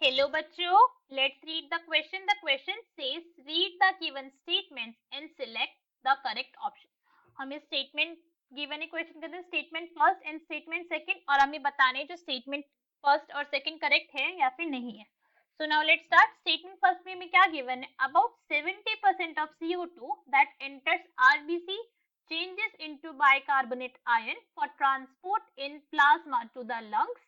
Hello बच्चों, let's read the question. The question says read the given statements and select the correct option. हमें statement given है question के अंदर statement first and statement second और हमें बताने जो statement first और second correct है या फिर नहीं है. So now let's start. Statement first में हमें क्या given है? About 70% of CO2 that enters RBC changes into bicarbonate ion for transport in plasma to the lungs,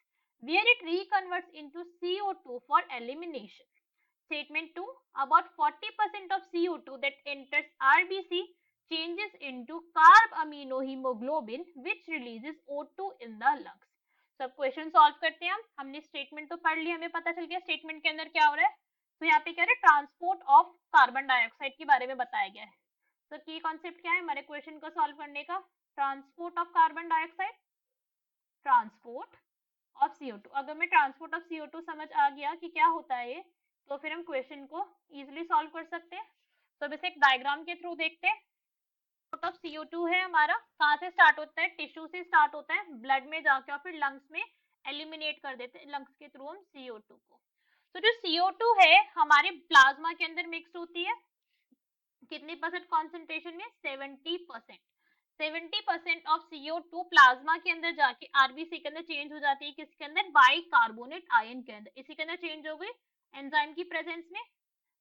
where it reconverts into CO2 for elimination. Statement 2. About 40% of CO2 that enters RBC changes into carbaminohemoglobin, which releases O2 in the lungs. सब question solve करते हैं हमने statement तो पढ़ लिया, हमें पता चल गया स्टेटमेंट के अंदर क्या हो रहा है. तो यहाँ पे क्या है, ट्रांसपोर्ट ऑफ कार्बन डाइऑक्साइड के बारे में बताया गया है. तो की कॉन्सेप्ट क्या है हमारे क्वेश्चन को सॉल्व करने का? Transport of carbon dioxide, transport of CO2. अगर मैं ट्रांसपोर्ट ऑफ CO2 समझ आ गया कि क्या होता है ये, तो फिर हम क्वेश्चन को इजीली सॉल्व कर सकते हैं. तो अब इसे एक डायग्राम के थ्रू देखते हैं. ट्रांसपोर्ट ऑफ CO2 है हमारा, कहाँ से स्टार्ट होता है? टिश्यू से स्टार्ट होता है, ब्लड में जाके और फिर लंग्स में एलिमिनेट कर देते हैं लंग्स के थ्रू हम CO2 को. तो जो CO2 है हमारे प्लाज्मा के अंदर मिक्स होती है कितने परसेंट कॉन्सेंट्रेशन में? 70%. 70% ऑफ CO2 प्लाज्मा के अंदर जाके आरबीसी के अंदर चेंज हो जाती है किसके अंदर? बाइकार्बोनेट आयन के अंदर. इसी के अंदर चेंज हो गई एंजाइम की प्रेजेंस में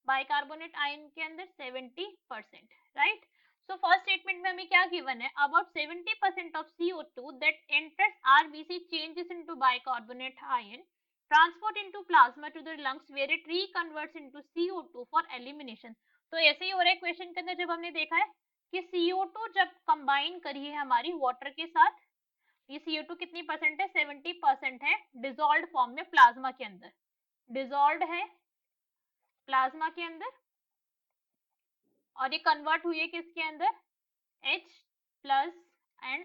बाइकार्बोनेट आयन के अंदर 70%. राइट. सो फर्स्ट स्टेटमेंट में हमें क्या गिवन है? About 70% of CO2 that enters RBC changes into bicarbonate ion transport into plasma to the lungs where it reconverts into CO2 for elimination. तो ऐसे ही हो रहा है क्वेश्चन के अंदर. जब हमने देखा है कि CO2 जब कंबाइन करी है हमारी वाटर के साथ, ये CO2 कितनी परसेंट है? 70% है डिसॉल्व्ड फॉर्म में प्लाज्मा के अंदर. डिसॉल्व्ड है प्लाज्मा के अंदर और ये कन्वर्ट हुई है किसके अंदर? H plus and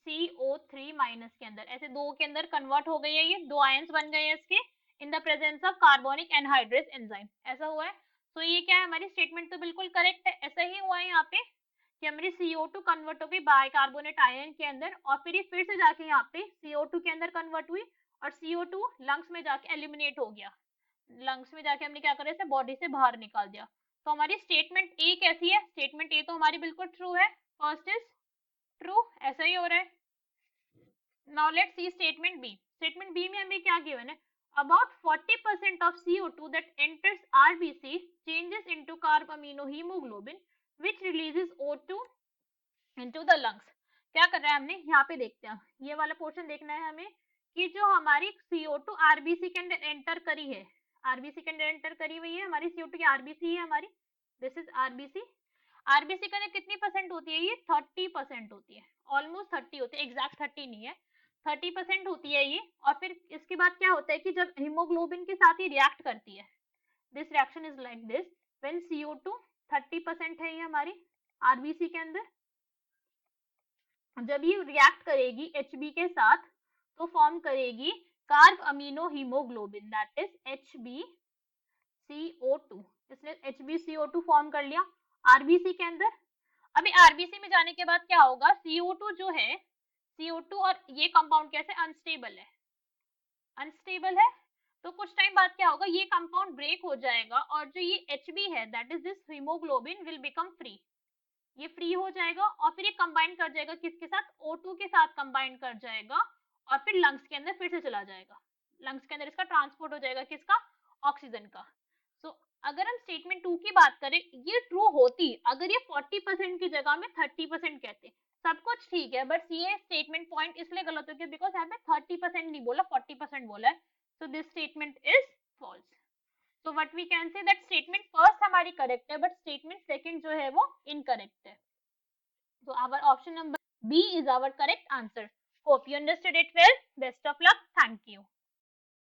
HCO3 minus के अंदर. ऐसे दो के अंदर कन्वर्ट हो गई है, ये दो आयंस बन गए हैं इसके in the presence of carbonic anhydrase enzyme. ऐसा हुआ है. तो ये क्या है? हमारी स्टेटमेंट तो बिल्कुल करेक्ट है. ऐसा ही हुआ है यहाँ पे कि हमारी CO2 कन्वर्ट हो गई बाइकार्बोनेट आयन के अंदर और फिर ये फिर से जाके यहाँ पे CO2 के अंदर कन्वर्ट हुई और CO2 लंग्स में जाके एलिमिनेट हो गया. लंग्स में जाके हमने क्या करा, इसे बॉडी से बाहर निकाल दिया. तो हमारी स्टेटमेंट ए कैसी है? स्टेटमेंट ए तो हमारी बिल्कुल ट्रू है. First is true. ऐसा ही हो रहा है. Now let's see statement B. Statement B में हमें क्या गिवन है? About 40% of CO2 that enters RBC changes into carbaminohemoglobin, which releases O2 into the lungs. क्या कर रहा है हमने यहाँ पे? देखते हैं, ये वाला पोर्शन देखना है हमें कि जो हमारी CO2 RBC के अंदर एंटर करी है, RBC के अंदर एंटर करी हुई है हमारी CO2 की. RBC है हमारी, दिस इज RBC. RBC के अंदर कितनी परसेंट होती है? ये 30% होती है. ऑलमोस्ट 30 होती है, एग्जैक्ट 30 नहीं है, 30% होती है ये. और फिर इसके बाद क्या होता है कि जब हीमोग्लोबिन के साथ ही रिएक्ट करती है, this reaction is like this. When CO2 30% है ये हमारी आरबीसी के अंदर, जब ये रिएक्ट करेगी HB के साथ तो फॉर्म करेगी carb amino haemoglobin, that is HbCO2. इसने HbCO2 फॉर्म कर लिया आरबीसी के अंदर. अभी आरबीसी में जाने के बाद क्या होगा? CO2 जो है, CO2 और ये कंपाउंड कैसे? अनस्टेबल है. अनस्टेबल है तो कुछ टाइम बाद क्या होगा? ये कंपाउंड ब्रेक हो जाएगा और जो ये HB है, that is this haemoglobin, will become free. ये फ्री हो जाएगा और फिर ये कंबाइन कर जाएगा किसके साथ? O2 के साथ कंबाइन कर जाएगा और फिर लंग्स के अंदर फिर से चला जाएगा. लंग्स के अंदर इसका ट्रांसपोर्ट हो जाएगा किसका? ऑक्सीजन का. सो अगर हम स्टेटमेंट 2 की बात करें, ये ट्रू होती अगर ये 40% की जगह में 30% कहते. सब कुछ ठीक है, बट ये स्टेटमेंट पॉइंट इसलिए गलत हो गया बिकॉज यहाँ पे 30% नहीं बोला, 40% बोला है. So this statement is false. So what we can say that statement first हमारी correct है, but statement second जो है वो incorrect है. So our option number B is our correct answer. Hope you understood it well. Best of luck. Thank you.